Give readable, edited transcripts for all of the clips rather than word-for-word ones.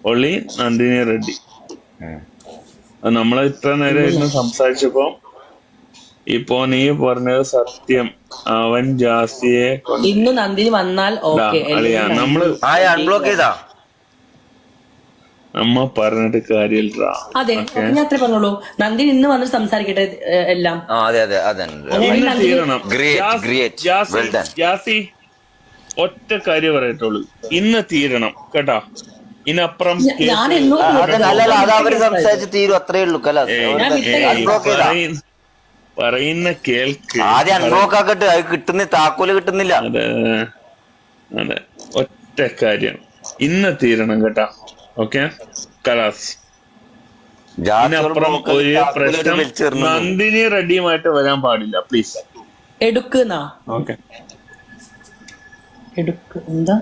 Only Nandini Reddy. നമ്മൾ ഇത്ര നേരമായിരുന്നു സംസാരിച്ചപ്പോ ഇപ്പൊ നീ പറഞ്ഞത് സത്യം. അവൻ ജാസിയെ ഇന്ന് നന്ദിനി വന്നാൽ അളിയാ നമ്മള് അൺബ്ലോക്ക് ചെയ്താ നമ്മ പറഞ്ഞിട്ട് കാര്യമില്ല. അതെ ഞാൻ അത്രേ പറഞ്ഞോളൂ. നന്ദിനി ഇന്ന് വന്ന് സംസാരിക്കട്ടെ എല്ലാം. അതെ അതെ അതെ ഇന്ന് തീരണം. ജാസി ഒറ്റ കാര്യം പറയട്ടുള്ളൂ, ഇന്ന് തീരണം കേട്ടാ. ഇനപ്പുറം അത് അവര് സംസാരിച്ച് തീരും, അത്രേ ഉള്ളൂ. പറയുന്ന കേൾക്ക്. ആദ്യം അൺബ്ലോക്ക് ആക്കട്ടെ, അത് കിട്ടുന്ന താക്കോല് കിട്ടുന്നില്ല. അതെ അതെ, ഒറ്റ കാര്യം ഇന്ന് തീരണം കേട്ടാ. ഓക്കെ കലാസ്. ഇതിനപ്പുറം ഒരു പ്രശ്നം നന്ദിനി റെഡ്ഡിയുമായിട്ട് വരാൻ പാടില്ല പ്ലീസ്. എടുക്കുന്ന ഓക്കെ എന്താ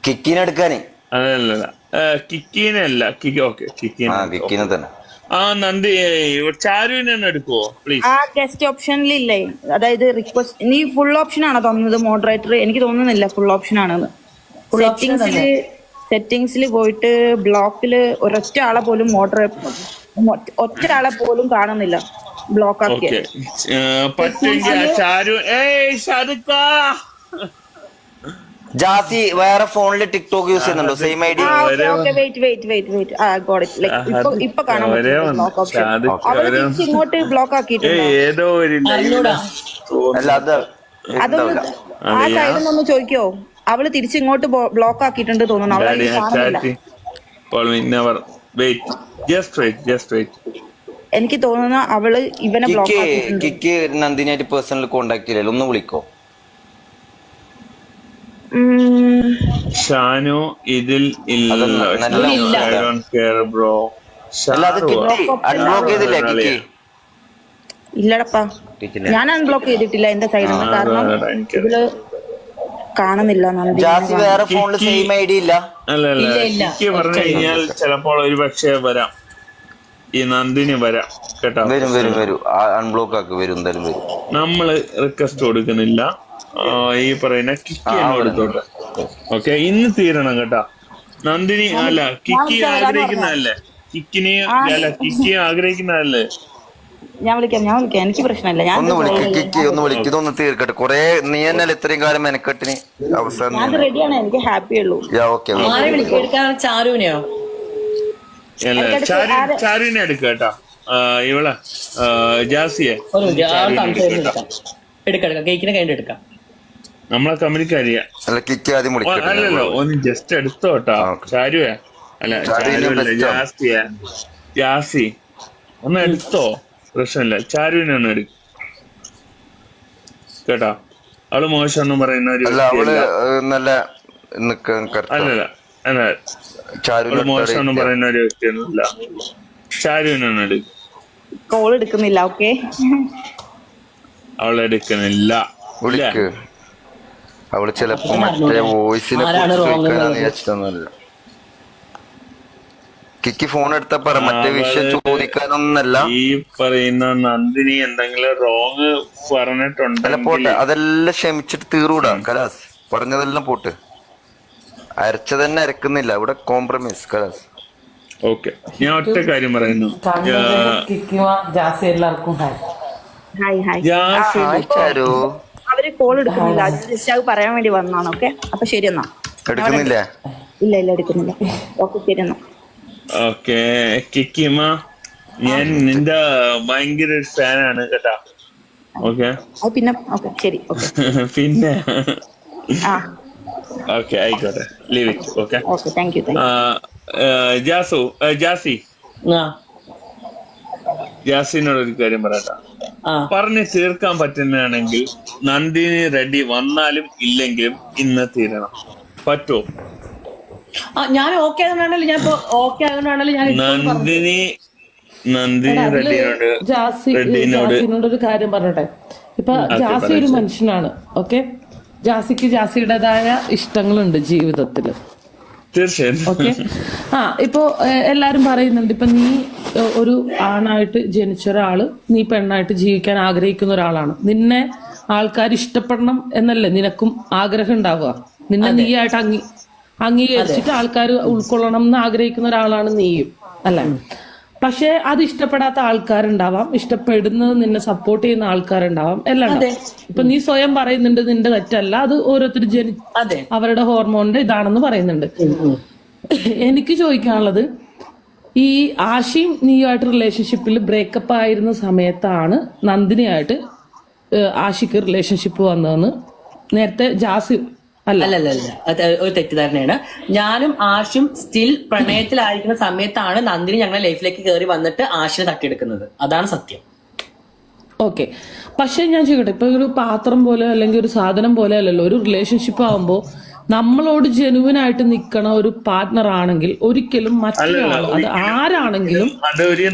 കിക്കിനെടുക്കാന് അതല്ല കിക്കീനല്ല ഓക്കെ കിക്കിനെ തന്നെ. ആ നന്ദി ചാരുവിനെ തന്നെ എടുക്കുവോ പ്ലീസ്? ആ ഗസ്റ്റ് ഓപ്ഷനിൽ ഇല്ലേ, അതായത് റിക്വസ്റ്റ് നീ ഫുൾ ഓപ്ഷൻ ആണോ തോന്നുന്നത് മോഡറേറ്റർ? എനിക്ക് തോന്നുന്നില്ല ഫുൾ ഓപ്ഷൻ ആണെന്ന്. സെറ്റിംഗ്സിൽ പോയിട്ട് ബ്ലോക്കില് ഒരൊറ്റ ആളെ പോലും ഒറ്റ ആളെ പോലും കാണുന്നില്ല. ബ്ലോക്ക് ആക്കിയ പറ്റുമെങ്കിൽ ചാരു ജാസി വേറെ ഫോണിൽ ടിക്ടോക്ക് യൂസ് ചെയ്യുന്നുണ്ടോ? Same ID. ഇപ്പൊ കാണാൻ ഇങ്ങോട്ട് ബ്ലോക്ക് ആക്കിയിട്ടുണ്ട്. ഏതോ അതൊന്ന് ആ സൈഡിൽ നിന്ന് ചോദിക്കോ? അവള് തിരിച്ചിങ്ങോട്ട് ബ്ലോക്ക് ആക്കിയിട്ടുണ്ട് തോന്നുന്നു. എനിക്ക് തോന്നുന്നു അവള് ഇവനെ ബ്ലോക്ക് ആക്കിയിട്ടുണ്ട്. കിക്ക് നന്ദിനിയായിട്ട് പേഴ്സണൽ കോണ്ടാക്ട് ചെയ്യല്ലോ, ഒന്ന് വിളിക്കോ? ഷാനു ഇതിൽ ഇല്ലടപ്പാ, ഞാൻ അൺബ്ലോക്ക് ചെയ്തിട്ടില്ല എന്റെ സൈഡിൽ നിന്ന്. കാരണം ഇതില് കാണുന്നില്ല. ജാസി വേറെ ഫോണിൽ സെയിം ഐഡി ഇല്ല. അല്ല എനിക്ക് പറഞ്ഞു കഴിഞ്ഞാൽ ചിലപ്പോൾ ഒരു പക്ഷേ വരാം, ഈ നന്ദിനി വരാം കേട്ടോ. വരും അൺബ്ലോക്ക് ആക്കി വരും, എന്തായാലും വരും. നമ്മള് റിക്വസ്റ്റ് കൊടുക്കുന്നില്ല, ഈ പറയുന്ന കിക്കി എടുത്തോട്ടെ. ഓക്കെ ഇന്ന് തീരണം കേട്ടാ. നന്ദിനി അല്ല കിക്കി ആഗ്രഹിക്കുന്നതല്ലേ, കിക്കി ആഗ്രഹിക്കുന്നതല്ലേ. ഞാൻ വിളിക്കാം, എനിക്ക് പ്രശ്നമില്ല. ഒന്ന് വിളിക്കും, ഇതൊന്ന് തീർക്കട്ടെ. കൊറേ നീ തന്നെ ഇത്രയും കാലം മെനക്കെട്ടിന് അവസാനം. ഞാൻ റെഡിയാണ്, എനിക്ക് ഹാപ്പി ഉള്ളൂ. ചാരുവിനെയോ? ചാരുവിനെ എടുക്ക കേട്ടാ. ഇവളെ ജാസിയെ എടുക്കാം. നമ്മളെ കമ്പനിക്കാരിയാ. അല്ലല്ലോ ഒന്ന് ജസ്റ്റ് എടുത്തോട്ടാ. ചാരുവേ അല്ല ജാസി ഒന്ന് എടുത്തോ, പ്രശ്നമില്ല. ചാരുവിനെ ഒന്ന് എടുക്ക കേട്ടാ. അവള് മോശം ഒന്നും പറയുന്ന ഒരു അല്ലല്ല മോശം ഒന്നും പറയുന്ന ഒരു വ്യക്തിയൊന്നുമില്ല. ചാരുവിനെ ഒന്ന് എടുക്ക. കോൾ എടുക്കുന്നില്ല. ഓക്കെ അവളെടുക്കുന്നില്ല. അവള് ചിലപ്പോ മറ്റേ വോയിസിനെ വിചാരിച്ചിട്ടൊന്നുമല്ല. കിക്ക് ഫോൺ എടുത്താ പറ, മറ്റേ വിഷയം ചോദിക്കാനൊന്നല്ല. ഈ പറയുന്ന നന്ദിനി എന്തെങ്കിലും റോങ് പറഞ്ഞിട്ടുണ്ടല്ലോ, പോട്ടെ, അതെല്ലാം ക്ഷമിച്ചിട്ട് തീറൂടാ കലാസ്. പറഞ്ഞതെല്ലാം പോട്ട്, അരച്ചതന്നെ അരക്കുന്നില്ല ഇവിടെ, കോംപ്രമൈസ് കലാസ്. ഓക്കെ ഞാൻ ഒറ്റ കാര്യം പറയുന്നു. അവര് കോൾ എടുക്കുന്നില്ല, ജസ്റ്റ് പറയാൻ വേണ്ടി വന്നാണ്. ഓക്കെ അപ്പൊ ശരി എന്നാ. എടുക്കുന്നില്ല? ഇല്ല എടുക്കുന്നില്ല. ഓക്കെ ശരി എന്നാ. ഓക്കെ കിക്കിമ, ഞാൻ നിന്റെ ഭയങ്കര ഒരു ഫാനാണ് കേട്ടാ. ഓക്കെ പിന്നെ ഓക്കെ ശരി. പിന്നെ ഓക്കെ ആയിക്കോട്ടെ, leave it. Okay thank you. ജാസിനോട് ഒരു കാര്യം പറയട്ടാ. പറഞ്ഞ് തീർക്കാൻ പറ്റുന്നതാണെങ്കിൽ നന്ദിനി റെഡ്ഡി വന്നാലും ഇല്ലെങ്കിലും ഇന്ന് തീരണം. പറ്റുമോ? ഞാൻ ഓക്കെ ആയതുകൊണ്ടാണല്ലോ ഞാൻ നന്ദിനി റെഡ്ഡിനോട് ഒരു കാര്യം പറഞ്ഞോട്ടെ. ഇപ്പൊ ജാസി ഒരു മനുഷ്യനാണ്. ഓക്കെ, ജാസിക്ക് ജാസിയുടേതായ ഇഷ്ടങ്ങളുണ്ട് ജീവിതത്തില്. തീർച്ചയായും. ഓക്കെ, ഇപ്പൊ എല്ലാരും പറയുന്നുണ്ട്, ഇപ്പൊ നീ ഒരു ആണായിട്ട് ജനിച്ച ഒരാള്, നീ പെണ്ണായിട്ട് ജീവിക്കാൻ ആഗ്രഹിക്കുന്ന ഒരാളാണ്. നിന്നെ ആൾക്കാർ ഇഷ്ടപ്പെടണം എന്നല്ലേ നിനക്കും ആഗ്രഹം ഉണ്ടാവുക. നിന്നെ നീയായിട്ട് അംഗീകരിച്ചിട്ട് ആൾക്കാർ ഉൾക്കൊള്ളണം എന്ന് ആഗ്രഹിക്കുന്ന ഒരാളാണ് നീയും, അല്ലെ? പക്ഷെ അത് ഇഷ്ടപ്പെടാത്ത ആൾക്കാരുണ്ടാവാം, ഇഷ്ടപ്പെടുന്നത് നിന്നെ സപ്പോർട്ട് ചെയ്യുന്ന ആൾക്കാരുണ്ടാവാം, എല്ലാം ഉണ്ടാവും. ഇപ്പൊ നീ സ്വയം പറയുന്നുണ്ട് നിന്റെ തെറ്റല്ല, അത് ഓരോരുത്തർ അവരുടെ ഹോർമോണിന്റെ ഇതാണെന്ന് പറയുന്നുണ്ട്. എനിക്ക് ചോദിക്കാനുള്ളത്, ഈ ആഷിയും നീയുമായിട്ട് റിലേഷൻഷിപ്പിൽ ബ്രേക്കപ്പ് ആയിരുന്ന സമയത്താണ് നന്ദിനിയായിട്ട് ആഷിക്ക് റിലേഷൻഷിപ്പ് വന്നതെന്ന് നേരത്തെ ജാസി അല്ലല്ല, അത് ഒരു തെറ്റിദ്ധാരണയാണ്. ഞാനും ആഷും സ്റ്റിൽ പ്രണയത്തിലായിരിക്കുന്ന സമയത്താണ് നന്ദിനി ഞങ്ങളുടെ ലൈഫിലേക്ക് കയറി വന്നിട്ട് ആഷിനെ തട്ടിയെടുക്കുന്നത്. അതാണ് സത്യം. ഓക്കെ, പക്ഷെ ഞാൻ ചോദിക്കട്ടെ, ഇപ്പൊ ഒരു പാത്രം പോലെ അല്ലെങ്കിൽ ഒരു സാധനം പോലെ അല്ലല്ലോ ഒരു റിലേഷൻഷിപ്പ് ആവുമ്പോ നമ്മളോട് ജെനുവിൻ ആയിട്ട് നിൽക്കണ ഒരു പാർട്ട്ണർ ആണെങ്കിൽ ഒരിക്കലും മറ്റൊരാൾ അത് ആരാണെങ്കിലും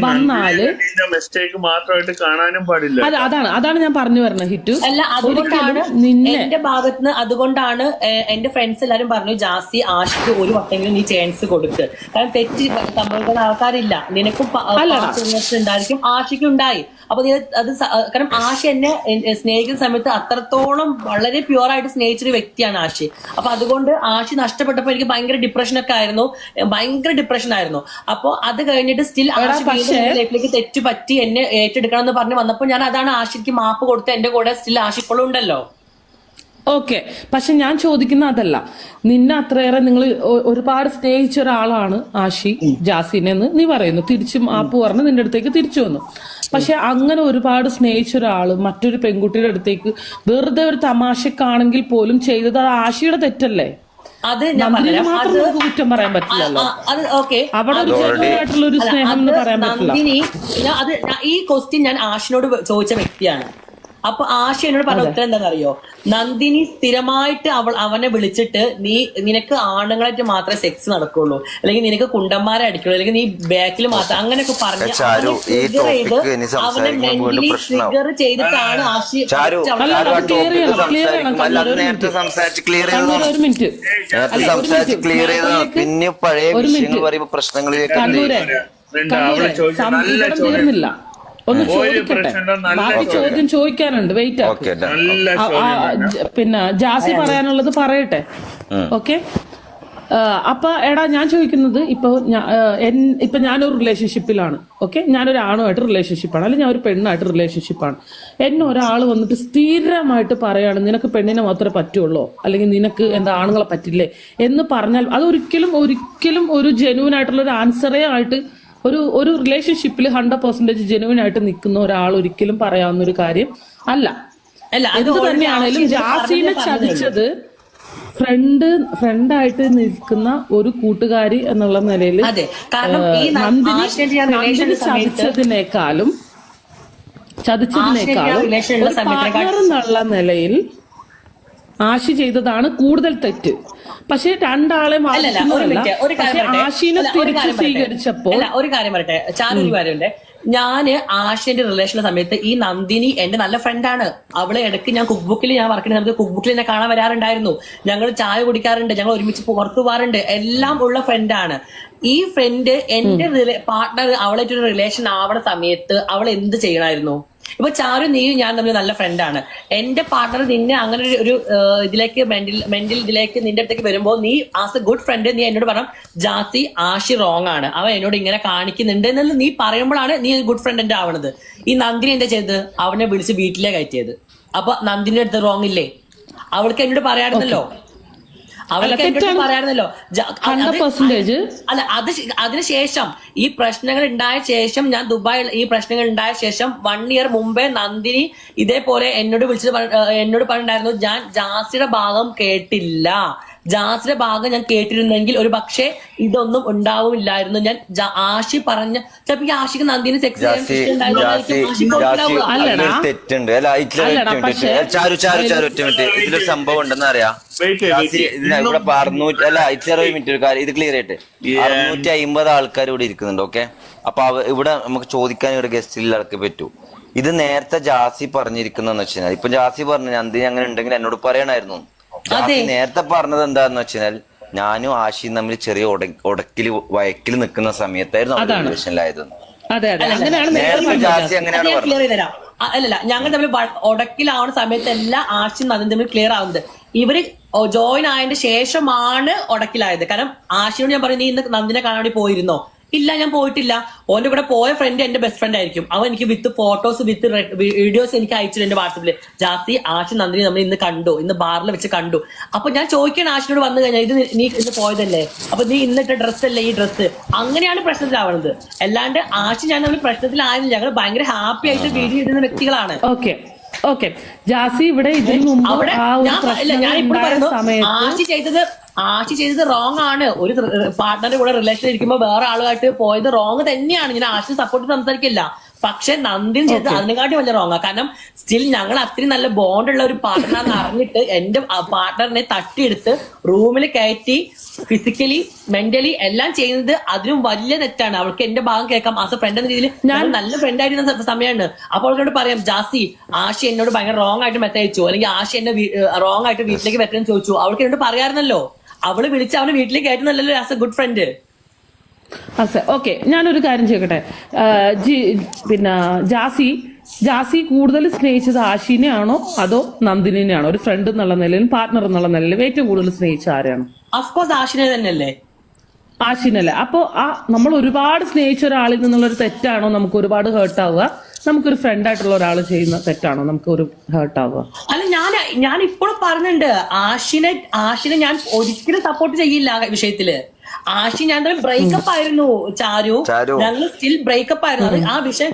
വന്നാല് മിസ്റ്റേക്ക് മാത്രമായിട്ട് കാണാനും പാടില്ല. അതാണ് ഞാൻ പറഞ്ഞു വരുന്നത് ഹിറ്റു. അല്ല, അതുകൊണ്ടാണ് എന്റെ ഭാഗത്തുനിന്ന്, അതുകൊണ്ടാണ് എന്റെ ഫ്രണ്ട്സ് എല്ലാരും പറഞ്ഞു ജാസി ആഷിക്ക് ഒരു വട്ടെങ്കിലും നീ ചാൻസ് കൊടുക്ക്. കാരണം തെറ്റ് തമ്മിലുള്ള ആൾക്കാരില്ല, നിനക്കും ഉണ്ടായിരിക്കും ആഷിക്കും ഉണ്ടായി. അപ്പൊ നീ അത് കാരണം ആഷി എന്നെ സ്നേഹിക്കുന്ന സമയത്ത് അത്രത്തോളം വളരെ പ്യുവർ ആയിട്ട് സ്നേഹിച്ചൊരു വ്യക്തിയാണ് ആഷി. അപ്പൊ അതുകൊണ്ട് ആഷി നഷ്ടപ്പെട്ടപ്പോ എനിക്ക് ഭയങ്കര ഡിപ്രഷനൊക്കെ ആയിരുന്നു, ഭയങ്കര ഡിപ്രഷൻ ആയിരുന്നു. അപ്പൊ അത് കഴിഞ്ഞിട്ട് സ്റ്റിൽ ആഷി ലൈഫിലേക്ക് തെറ്റു പറ്റി എന്നെ ഏറ്റെടുക്കണം എന്ന് പറഞ്ഞ് വന്നപ്പോ ഞാൻ അതാണ് ആഷിക്ക് മാപ്പ് കൊടുത്ത് എന്റെ കൂടെ സ്റ്റിൽ ആഷി ഇപ്പോഴും ഉണ്ടല്ലോ. ഓക്കെ, പക്ഷെ ഞാൻ ചോദിക്കുന്ന അതല്ല, നിന്നെ അത്രയേറെ നിങ്ങൾ ഒരുപാട് സ്നേഹിച്ച ഒരാളാണ് ആഷി ജാസിനെന്ന് നീ പറയുന്നു, തിരിച്ചു മാപ്പ് പറഞ്ഞ് നിന്റെ അടുത്തേക്ക് തിരിച്ചു വന്നു. പക്ഷെ അങ്ങനെ ഒരുപാട് സ്നേഹിച്ച ഒരാള് മറ്റൊരു പെൺകുട്ടിയുടെ അടുത്തേക്ക് വെറുതെ ഒരു തമാശക്കാണെങ്കിൽ പോലും ചെയ്തത് അത് ആഷിയുടെ തെറ്റല്ലേ? അത് മാത്രം നമുക്ക് കുറ്റം പറയാൻ പറ്റില്ലല്ലോ. അവിടെ ഒരു ചെറുതായിട്ടുള്ള ഒരു സ്നേഹം എന്ന് പറയാൻ പറ്റില്ല. ഈ ക്വസ്റ്റ്യൻ ഞാൻ ആഷിനോട് ചോദിച്ച വ്യക്തിയാണ്. അപ്പൊ ആഷി എന്നോട് പറഞ്ഞ ഉത്തരം എന്താണെന്നറിയോ? നന്ദിനി സ്ഥിരമായിട്ട് അവനെ വിളിച്ചിട്ട് നിനക്ക് ആണുങ്ങളായിട്ട് മാത്രമേ സെക്സ് നടക്കുള്ളൂ, അല്ലെങ്കിൽ നിനക്ക് കുണ്ടന്മാരെ അടിക്കുള്ളൂ, അല്ലെങ്കിൽ നീ ബാക്കിൽ മാത്രം അങ്ങനെയൊക്കെ പറഞ്ഞ് അവനെ മെന്റലി ട്രിഗർ ചെയ്തിട്ടാണ് ആഷി. പിന്നെ പഴയ വിഷയങ്ങൾ പറയുമ്പോ പ്രശ്നങ്ങളിലേക്ക് തീർന്നില്ല. ഒന്ന് ചോദിക്കട്ടെ, ബാക്കി ചോദ്യം ചോദിക്കാനുണ്ട്, വെയിറ്റ് ആക്കി. പിന്നെ ജാസി പറയാനുള്ളത് പറയട്ടെ. ഓക്കെ, അപ്പൊ എടാ ഞാൻ ചോദിക്കുന്നത്, ഇപ്പൊ ഞാനൊരു റിലേഷൻഷിപ്പിലാണ്. ഓക്കെ, ഞാനൊരു ആണുമായിട്ട് റിലേഷൻഷിപ്പാണ്, അല്ലെങ്കിൽ ഞാൻ ഒരു പെണ്ണായിട്ട് റിലേഷൻഷിപ്പാണ്. എന്നെ ഒരാൾ വന്നിട്ട് സ്ഥിരമായിട്ട് പറയാണ് നിനക്ക് പെണ്ണിനെ മാത്രമേ പറ്റുള്ളൂ, അല്ലെങ്കിൽ നിനക്ക് എന്താ ആണുങ്ങളെ പറ്റില്ലേ എന്ന് പറഞ്ഞാൽ അത് ഒരിക്കലും ഒരു ജെന്യൂൻ ആയിട്ടുള്ള ഒരു ആൻസറേ ആയിട്ട് ഒരു റിലേഷൻഷിപ്പിൽ 100% ജെന്യൂൻ ആയിട്ട് നിൽക്കുന്ന ഒരാൾ ഒരിക്കലും പറയാവുന്ന ഒരു കാര്യം അല്ല. എന്ത് തന്നെയാണേലും ജാസിനെ ചതിച്ചത് ഫ്രണ്ടായിട്ട് നിൽക്കുന്ന ഒരു കൂട്ടുകാരി എന്നുള്ള നിലയിൽ നന്ദിനി ചതിച്ചതിനേക്കാളും ഒരു പാർട്ണർ എന്നുള്ള നിലയിൽ ആഷി ചെയ്തതാണ് കൂടുതൽ തെറ്റ്. പക്ഷെ രണ്ടാളെ ആഷിനെ തിരിച്ച് സ്വീകരിച്ചപ്പോൾ ഒരു കാര്യം പറയട്ടെ, ചാനൊരു കാര്യമുണ്ട്. ഞാന് ആഷിന്റെ റിലേഷന്റെ സമയത്ത് ഈ നന്ദിനി എന്റെ നല്ല ഫ്രണ്ടാണ്. അവളെ ഇടയ്ക്ക് ഞാൻ വർക്ക് ചെയ്യുന്ന സമയത്ത് കുക്ക് ബുക്കിൽ എന്നെ കാണാൻ വരാറുണ്ടായിരുന്നു. ഞങ്ങൾ ചായ കുടിക്കാറുണ്ട്, ഞങ്ങൾ ഒരുമിച്ച് പുറത്തു പോകാറുണ്ട്, എല്ലാം ഉള്ള ഫ്രണ്ടാണ്. ഈ ഫ്രണ്ട് എന്റെ പാർട്ട്ണർ അവളായിട്ടൊരു റിലേഷൻ ആവണ സമയത്ത് അവൾ എന്ത് ചെയ്യണമായിരുന്നു? ഇപ്പൊ ചാരു നീയും ഞാൻ തമ്മിൽ നല്ല ഫ്രണ്ടാണ്. എന്റെ പാർട്ണർ നിന്നെ അങ്ങനെ ഒരു ഇതിലേക്ക് മെന്റൽ ഇതിലേക്ക് നിന്റെ അടുത്തേക്ക് വരുമ്പോൾ നീ ആസ് എ ഗുഡ് ഫ്രണ്ട് നീ എന്നോട് പറഞ്ഞു ജാസി ആഷി റോങ് ആണ്, അവൻ എന്നോട് ഇങ്ങനെ കാണിക്കുന്നുണ്ട് എന്നുള്ള നീ പറയുമ്പോഴാണ് നീ ഗുഡ് ഫ്രണ്ട് എന്റെ ആവണത്. ഈ നന്ദിനി എന്താ ചെയ്തത്? അവനെ വിളിച്ച് വീട്ടിലേ കയറ്റിയത്. അപ്പൊ നന്ദിനിയുടെ അടുത്ത് റോങ് ഇല്ലേ? അവൾക്ക് എന്നോട് പറയാറുണ്ടല്ലോ, പറയാറുന്നല്ലോ. അല്ല, അതിനുശേഷം ഈ പ്രശ്നങ്ങൾ ഉണ്ടായ ശേഷം ഞാൻ ദുബായിൽ ഈ പ്രശ്നങ്ങൾ ഉണ്ടായ ശേഷം 1 year മുമ്പേ നന്ദിനി ഇതേപോലെ എന്നോട് പറഞ്ഞിട്ടുണ്ടായിരുന്നു ഞാൻ ജാസിയുടെ ഭാഗം കേട്ടില്ല, ജാസിയുടെ ഭാഗം ഞാൻ കേട്ടിരുന്നെങ്കിൽ ഒരു പക്ഷേ ഇതൊന്നും ഉണ്ടാവില്ലായിരുന്നു. ഞാൻ ആഷി പറഞ്ഞ ചിലപ്പോ ഈ ആഷിക്ക് നന്ദിനി സെക്സ് തെറ്റുണ്ട്. ഇതിലൊരു സംഭവം ഉണ്ടെന്ന് അറിയാം. ഇവിടെ 600 ഒരു കാര്യം ഇത് ക്ലിയർ ആയിട്ട് 650 ആൾക്കാർ ഇവിടെ ഇരിക്കുന്നുണ്ട്. ഓക്കെ, അപ്പൊ ഇവിടെ നമുക്ക് ചോദിക്കാൻ ഇവിടെ ഗസ്റ്റിൽ ആൾക്ക് പറ്റൂ. ഇത് നേരത്തെ ജാസി പറഞ്ഞിരിക്കുന്നതെന്ന് വെച്ചാൽ ഇപ്പൊ ജാസി പറഞ്ഞു നന്ദിനി അങ്ങനെ ഉണ്ടെങ്കിൽ എന്നോട് പറയണായിരുന്നു. നേരത്തെ പറഞ്ഞത് എന്താന്ന് വെച്ചാൽ ഞാനും ആഷിയും തമ്മിൽ ചെറിയ വയക്കിൽ നിൽക്കുന്ന സമയത്തായിരുന്നു റിലേഷനിലായത്. ജാസി അങ്ങനെയാണ് അല്ലല്ല, ഞങ്ങൾ തമ്മിൽ ഉടക്കിലാവുന്ന സമയത്തല്ല ആഷി നന്ദി തമ്മിൽ ക്ലിയർ ആവുന്നത്. ഇവര് ജോയിൻ ആയതിന്റെ ശേഷമാണ് ഉടക്കിലായത്. കാരണം ആശയോട് ഞാൻ പറഞ്ഞു, നീ ഇന്ന് നന്ദിനെ കാണാൻ വേണ്ടി പോയിരുന്നോ? ഇല്ല, ഞാൻ പോയിട്ടില്ല. ഓന്റെ കൂടെ പോയ ഫ്രണ്ട് എന്റെ ബെസ്റ്റ് ഫ്രണ്ട് ആയിരിക്കും. അവൻ എനിക്ക് വിത്ത് ഫോട്ടോസ് വിത്ത് വീഡിയോസ് എനിക്ക് അയച്ചിട്ട് എന്റെ വാട്സപ്പില്, ജാസി ആശി നന്ദിനി നമ്മൾ ഇന്ന് കണ്ടു, ഇന്ന് ബാറിൽ വെച്ച് കണ്ടു. അപ്പൊ ഞാൻ ചോദിക്കാൻ ആശിനോട് വന്നു കഴിഞ്ഞാൽ, ഇത് നീ ഇന്ന് പോയതല്ലേ, അപ്പൊ നീ ഇന്നിട്ട ഡ്രസ്സ് അല്ലേ ഈ ഡ്രസ്സ്? അങ്ങനെയാണ് പ്രശ്നത്തിലാവുന്നത്. അല്ലാണ്ട് ആശി ഞാൻ നമ്മൾ പ്രശ്നത്തിലായിരുന്നു, ഞങ്ങൾ ഭയങ്കര ഹാപ്പി ആയിട്ട് വീഡിയോ ഇടുന്ന വ്യക്തികളാണ്. ഓക്കെ ജാസി, ഇവിടെ ഇതിനു മുമ്പ് ആശി ചെയ്തത് റോങ് ആണ്. ഒരു പാർട്ട്ണറുടെ കൂടെ റിലേഷൻ ഇരിക്കുമ്പോ വേറെ ആളുമായിട്ട് പോയത് റോങ് തന്നെയാണ്. ഞാൻ ആശി സപ്പോർട്ട് സംസാരിക്കില്ല. പക്ഷെ നന്ദിനി ചെയ്ത് അതിനെക്കാട്ടി വലിയ റോങ്ങാ. കാരണം സ്റ്റിൽ ഞങ്ങൾ അത്രയും നല്ല ബോണ്ടുള്ള ഒരു പാർട്ട്ണറാന്ന് അറിഞ്ഞിട്ട് എന്റെ പാർട്ട്ണറിനെ തട്ടിയെടുത്ത് റൂമിൽ കയറ്റി ഫിസിക്കലി മെന്റലി എല്ലാം ചെയ്യുന്നത് അതിനും വലിയ തെറ്റാണ്. അവൾക്ക് എന്റെ ഭാഗം കേൾക്കാം. ആസ് എ ഫ്രണ്ട് എന്ന രീതിയിൽ ഞാൻ നല്ല ഫ്രണ്ട് ആയിരുന്ന സമയമാണ്. അപ്പോൾ അവളോട് പറയാം, ജാസി ആശി എന്നോട് ഭയങ്കര റോങ് ആയിട്ട് മെസ്സേജ് അയച്ചു, അല്ലെങ്കിൽ ആശി എന്നെ റോങ് ആയിട്ട് വീട്ടിലേക്ക് വരണമെന്ന് ചോദിച്ചു. അവൾക്ക് എന്നോട് പറയാറുന്നല്ലോ. അവള് വിളിച്ച് അവന് വീട്ടിലേക്ക് കയറ്റുന്നല്ലോ as a good friend. Okay, ഞാനൊരു കാര്യം ചെയ്യട്ടെ. പിന്നെ ജാസി കൂടുതൽ സ്നേഹിച്ചത് ആശിനെയാണോ അതോ നന്ദിനിനെയാണോ? ഒരു ഫ്രണ്ട് എന്നുള്ള നിലയിലും പാർട്ട്ണർ എന്നുള്ള നിലയിലും ഏറ്റവും കൂടുതൽ സ്നേഹിച്ച ആരെയാണ്? അഫ്കോഴ്സ് ആശിനെ തന്നെയല്ലേ. ആശിനല്ലേ? അപ്പൊ നമ്മൾ ഒരുപാട് സ്നേഹിച്ച ഒരാളിൽ നിന്നുള്ളൊരു തെറ്റാണോ നമുക്ക് ഒരുപാട് ഹേർട്ടാവുക? നമുക്കൊരു ഫ്രണ്ട് ആയിട്ടുള്ള ഒരാൾ ചെയ്യുന്ന തെറ്റാണോ നമുക്ക് ഒരു ഹേർട്ടാവുക? അല്ല, ഞാൻ ഇപ്പോഴും പറഞ്ഞിട്ടുണ്ട്, ആശിനെ ഞാൻ ഒരിക്കലും സപ്പോർട്ട് ചെയ്യില്ല വിഷയത്തില്. ആശി ഞാൻ ബ്രേക്കപ്പ് ആയിരുന്നു ചാരു, ഞങ്ങൾ സ്റ്റിൽ ബ്രേക്കപ്പ് ആയിരുന്നു. ആ വിഷയം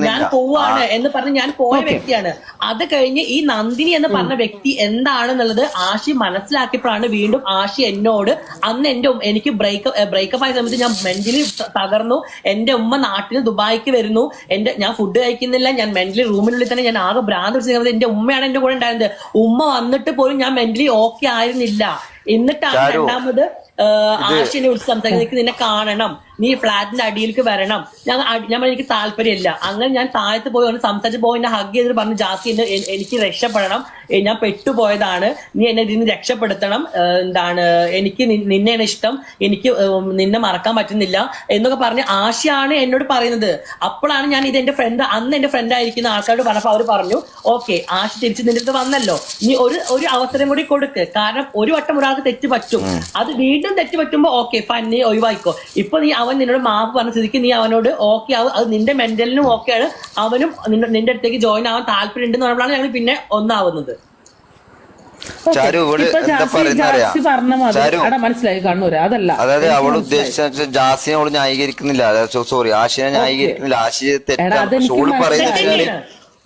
ഞാൻ പോവാണ് എന്ന് പറഞ്ഞ് ഞാൻ പോയ വ്യക്തിയാണ്. അത് കഴിഞ്ഞ് ഈ നന്ദിനി എന്ന് പറഞ്ഞ വ്യക്തി എന്താണെന്നുള്ളത് ആശി മനസ്സിലാക്കിയപ്പോഴാണ് വീണ്ടും ആശി എന്നോട് അന്ന് എനിക്ക് ബ്രേക്കപ്പ് ആയ സമയത്ത് ഞാൻ മെന്റലി തകർന്നു. എന്റെ ഉമ്മ നാട്ടിൽ ദുബായിക്ക് വരുന്നു, ഞാൻ ഫുഡ് കഴിക്കുന്നില്ല, ഞാൻ മെന്റലി റൂമിനുള്ളിൽ തന്നെ ഞാൻ ആകെ ഭ്രാന്ത് പിടിച്ച സമയത്ത് എന്റെ ഉമ്മയാണ് എന്റെ കൂടെ ഉണ്ടായിരുന്നത്. ഉമ്മ വന്നിട്ട് പോലും ഞാൻ മെന്റലി ഓക്കെ ആയിരുന്നില്ല. എന്നിട്ടാണ് രണ്ടാമത് ആശിനെ വിളിച്ച് സംസാരിക്കുന്നത്, നിന്നെ കാണണം, നീ ഫ്ലാറ്റിന്റെ അടിയിലേക്ക് വരണം. ഞാൻ എനിക്ക് താല്പര്യമില്ല. അങ്ങനെ ഞാൻ താഴത്ത് പോയി ഒന്ന് സംസാരിച്ച് പോയി എന്നെ ഹഗ് ചെയ്തിട്ട് പറഞ്ഞു, ജാസി എനിക്ക് രക്ഷപ്പെടണം, ഞാൻ പെട്ടുപോയതാണ്, നീ എന്നെ ഇതിന് രക്ഷപ്പെടുത്തണം, എനിക്ക് നിന്നെയാണ് ഇഷ്ടം, എനിക്ക് നിന്നെ മറക്കാൻ പറ്റുന്നില്ല എന്നൊക്കെ പറഞ്ഞ് ആശയാണ് എന്നോട് പറയുന്നത്. അപ്പോഴാണ് ഞാൻ ഇത് എന്റെ ഫ്രണ്ട്, അന്ന് എന്റെ ഫ്രണ്ട് ആയിരിക്കുന്ന ആൾക്കാരോട് പറഞ്ഞപ്പോൾ അവർ പറഞ്ഞു, ഓക്കെ ആശി തിരിച്ച് നിന്റെ അടുത്ത് വന്നല്ലോ, നീ ഒരു അവസരം കൂടി കൊടുക്ക്. കാരണം ഒരു വട്ടം ഒരാൾക്ക് തെറ്റ് പറ്റും, അത് വീണ്ടും തെറ്റ് പറ്റുമ്പോ ഓക്കെ ഫൈൻ, നീ ഒഴിവായിക്കോ. ഇപ്പൊ നീ അവൻ നിന്നോട് മാപ്പ് പറഞ്ഞ സ്ഥിതിക്ക് നീ അവനോട് ഓക്കെ ആവും, അത് നിന്റെ മെന്റലിനും ഓക്കെ ആണ്, അവനും നിന്റെ അടുത്തേക്ക് ജോയിൻ ആവാൻ താല്പര്യം ഉണ്ടെന്ന് പറഞ്ഞപ്പോഴാണ് ഞങ്ങൾ പിന്നെ ഒന്നാവുന്നത്. മനസ്സിലായി കണ്ണൂര്, അതല്ല അതായത് അവള് ഉദ്ദേശിച്ച ജാസിനെ അവള് ന്യായീകരിക്കുന്നില്ല, സോറി ആശിനെ ന്യായീകരിക്കുന്നില്ല. ആശി തെറ്റാണ് പറയുന്നത്.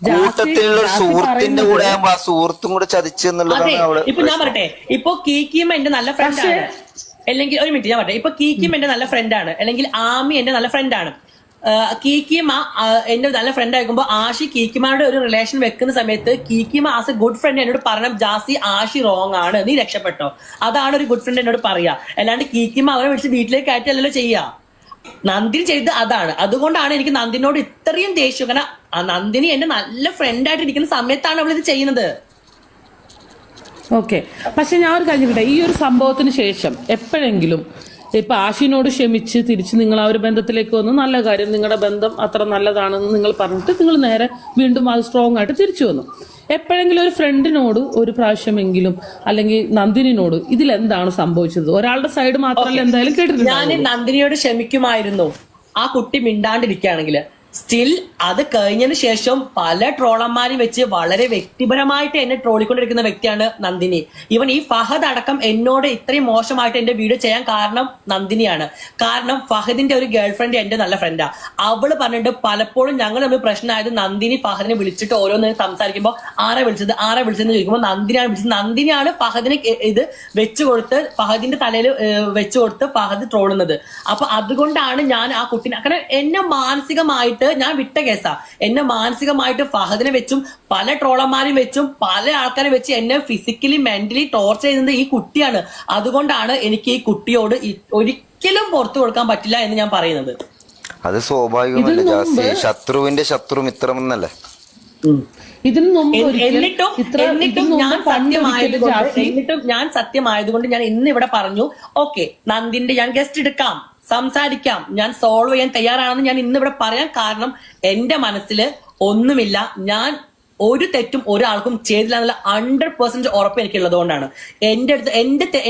കൂട്ടത്തിലുള്ള സുഹൃത്തിന്റെ കൂടെ ആകുമ്പോ ആ സുഹൃത്തും കൂടെ ചതിച്ചു എന്നുള്ളതാണ് അവള്. ഇപ്പൊ ഞാൻ പറയട്ടെ, ഇപ്പൊ കീക്കിയും എന്റെ നല്ല ഫ്രണ്ടാണ്, അല്ലെങ്കിൽ ഒരു മിനിറ്റ് ഞാൻ പറയട്ടെ, ഇപ്പൊ കീക്കിയും എന്റെ നല്ല ഫ്രണ്ടാണ്, അല്ലെങ്കിൽ ആമി എന്റെ നല്ല ഫ്രണ്ടാണ്. കീക്കിമ എന്റെ നല്ല ഫ്രണ്ട് ആയിരിക്കുമ്പോൾ ആഷി കീക്കിമാരുടെ ഒരു റിലേഷൻ വെക്കുന്ന സമയത്ത് കീക്കിമ ആസ് എ ഗുഡ് ഫ്രണ്ട് എന്നോട് പറഞ്ഞു, ജാസി ആഷി റോങ് ആണ്, നീ രക്ഷപ്പെട്ടോ. അതാണ് ഒരു ഗുഡ് ഫ്രണ്ട് എന്നോട് പറയാ. അല്ലാണ്ട് കീക്കിമ അവനെ വിളിച്ച് വീട്ടിലേക്ക് കയറ്റല്ലോ ചെയ്യാ. നന്ദിനി ചെയ്ത് അതാണ്. അതുകൊണ്ടാണ് എനിക്ക് നന്ദിനോട് ഇത്രയും ദേഷ്യം. കാരണം നന്ദിനി എന്റെ നല്ല ഫ്രണ്ടായിട്ട് ഇരിക്കുന്ന സമയത്താണ് അവളിത് ചെയ്യുന്നത്. ഓക്കെ, പക്ഷെ ഞാൻ ഒരു കാര്യം ഈ ഒരു സംഭവത്തിന് ശേഷം എപ്പോഴെങ്കിലും ഇപ്പൊ ആഷിനോട് ക്ഷമിച്ച് തിരിച്ച് നിങ്ങൾ ആ ഒരു ബന്ധത്തിലേക്ക് വന്നു, നല്ല കാര്യം, നിങ്ങളുടെ ബന്ധം അത്ര നല്ലതാണെന്ന് നിങ്ങൾ പറഞ്ഞിട്ട് നിങ്ങൾ നേരെ വീണ്ടും അത് സ്ട്രോങ് ആയിട്ട് തിരിച്ചു വന്നു. എപ്പോഴെങ്കിലും ഒരു ഫ്രണ്ടിനോട് ഒരു പ്രാവശ്യമെങ്കിലും അല്ലെങ്കിൽ നന്ദിനിനോട് ഇതിലെന്താണ് സംഭവിച്ചത്? ഒരാളുടെ സൈഡ് മാത്രമല്ല എന്തായാലും കേട്ടിട്ടുണ്ട്. ഞാൻ നന്ദിനിയോട് ക്ഷമിക്കുമായിരുന്നു ആ കുട്ടി മിണ്ടാണ്ടിരിക്കുകയാണെങ്കിൽ. സ്റ്റിൽ അത് കഴിഞ്ഞതിന് ശേഷം പല ട്രോളന്മാരും വെച്ച് വളരെ വ്യക്തിപരമായിട്ട് എന്നെ ട്രോളിക്കൊണ്ടിരിക്കുന്ന വ്യക്തിയാണ് നന്ദിനി. ഇവൻ ഈ ഫഹദ് അടക്കം എന്നോട് ഇത്രയും മോശമായിട്ട് എന്റെ വീഡിയോ ചെയ്യാൻ കാരണം നന്ദിനിയാണ്. കാരണം ഫഹദിന്റെ ഒരു ഗേൾ ഫ്രണ്ട് എന്റെ നല്ല ഫ്രണ്ടാ. അവള് പറഞ്ഞിട്ട് പലപ്പോഴും ഞങ്ങൾ തമ്മിൽ പ്രശ്നമായത് നന്ദിനി ഫഹദിനെ വിളിച്ചിട്ട് ഓരോന്ന് സംസാരിക്കുമ്പോൾ ആരെ വിളിച്ചതെന്ന് ചോദിക്കുമ്പോൾ നന്ദിനിയാണ് വിളിച്ചത്. നന്ദിനിയാണ് ഫഹദിനെ ഇത് വെച്ചുകൊടുത്ത് ഫഹദിന്റെ തലയിൽ വെച്ചുകൊടുത്ത് ഫഹദ് ട്രോളുന്നത്. അപ്പൊ അതുകൊണ്ടാണ് ഞാൻ ആ കുട്ടിനെ, കാരണം എന്നെ മാനസികമായിട്ട് ഞാൻ വിട്ട കേസാ. എന്നെ മാനസികമായിട്ട് ഫഹദിനെ വെച്ചും പല ട്രോളന്മാരും വെച്ചും പല ആൾക്കാരെ വെച്ച് എന്നെ ഫിസിക്കലി മെന്റലി ടോർച്ചർ ചെയ്യുന്നത് ഈ കുട്ടിയാണ്. അതുകൊണ്ടാണ് എനിക്ക് ഈ കുട്ടിയോട് ഒരിക്കലും പുറത്തു കൊടുക്കാൻ പറ്റില്ല എന്ന് ഞാൻ പറയുന്നത്. അത് സ്വാഭാവികമല്ലേ, ശത്രുവിന്റെ ശത്രു മിത്രമെന്നല്ലേ. എന്നിട്ടും ഞാൻ സത്യമായതുകൊണ്ട് ഞാൻ ഇന്ന് ഇവിടെ പറഞ്ഞു, ഓക്കെ നന്ദിന്റെ ഞാൻ ഗസ്റ്റ് എടുക്കാം, സംസാരിക്കാം, ഞാൻ സോൾവ് ചെയ്യാൻ തയ്യാറാണെന്ന് ഞാൻ ഇന്ന് ഇവിടെ പറയാൻ കാരണം എന്റെ മനസ്സിൽ ഒന്നുമില്ല. ഞാൻ ഒരു തെറ്റും ഒരാൾക്കും ചെയ്തില്ല എന്നുള്ള 100% ഉറപ്പ് എനിക്കുള്ളത് കൊണ്ടാണ്. എന്റെ അടുത്ത്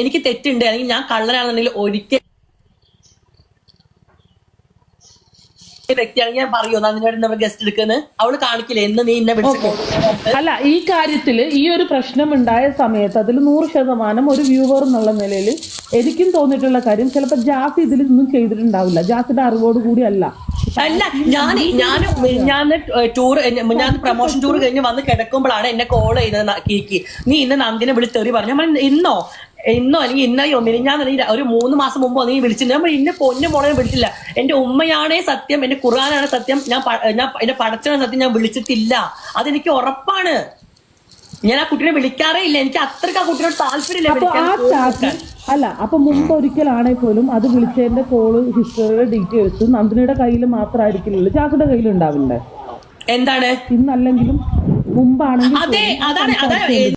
എനിക്ക് തെറ്റുണ്ട് അല്ലെങ്കിൽ ഞാൻ കള്ളനാണെന്നുണ്ടെങ്കിൽ ഒരിക്കൽ വ്യക്തിയാണെങ്കിൽ ഞാൻ പറയൂ നന്ദിനോട് ഗസ്റ്റ് എടുക്കുന്നത് അവള് കാണിക്കില്ല എന്ന് നീ എന്നെ വിളിച്ചു. അല്ല, ഈ കാര്യത്തില് ഈ ഒരു പ്രശ്നം ഉണ്ടായ സമയത്ത് അതിൽ 100% ഒരു വ്യൂവർ എന്നുള്ള നിലയിൽ എനിക്കും തോന്നിയിട്ടുള്ള കാര്യം ചിലപ്പോൾ ജാസ് ഇതിലൊന്നും ചെയ്തിട്ടുണ്ടാവില്ല. ജാസിന്റെ അറിവോട് കൂടി അല്ല. ഞാൻ പ്രൊമോഷൻ ടൂർ കഴിഞ്ഞ് വന്ന് കിടക്കുമ്പോഴാണ് എന്നെ കോൾ ചെയ്തത് കീക്കി. നീ ഇന്ന് നന്ദിനെ വിളിച്ചെറി പറഞ്ഞു. ഇന്നോ അല്ലെങ്കിൽ ഇന്നലെയോ മിനിഞ്ഞാന്ന് ഒരു 3 മാസം മുമ്പോ നീ വിളിച്ചില്ല. നമ്മൾ ഇന്ന പൊന്നു മോളെ വിളിച്ചില്ല. എന്റെ ഉമ്മയാണേ സത്യം, എന്റെ ഖുർആനാണ് സത്യം, ഞാൻ എന്റെ പടച്ചവനാണ് സത്യം, ഞാൻ വിളിച്ചിട്ടില്ല. അതെനിക്ക് ഉറപ്പാണ്. ഞാൻ ആ കുട്ടീനെ വിളിക്കാറേ ഇല്ല. എനിക്ക് അത്രയ്ക്ക് ആ കുട്ടീനോട് താല്പര്യമില്ല. അല്ല, അപ്പൊ മുമ്പ് ഒരിക്കലാണെങ്കിൽ പോലും അത് വിളിച്ചതിന്റെ കോള് ഹിസ്റ്ററിയുടെ ഡീറ്റെയിൽസ് നന്ദിനിയുടെ കയ്യിൽ മാത്രമായിരിക്കില്ലല്ലോ, ജാസിന്റെ കയ്യിൽ ഉണ്ടാവില്ലേ? എന്താണ് ഇന്നല്ലെങ്കിലും മുമ്പാണെങ്കിൽ അതെ, അതാണ്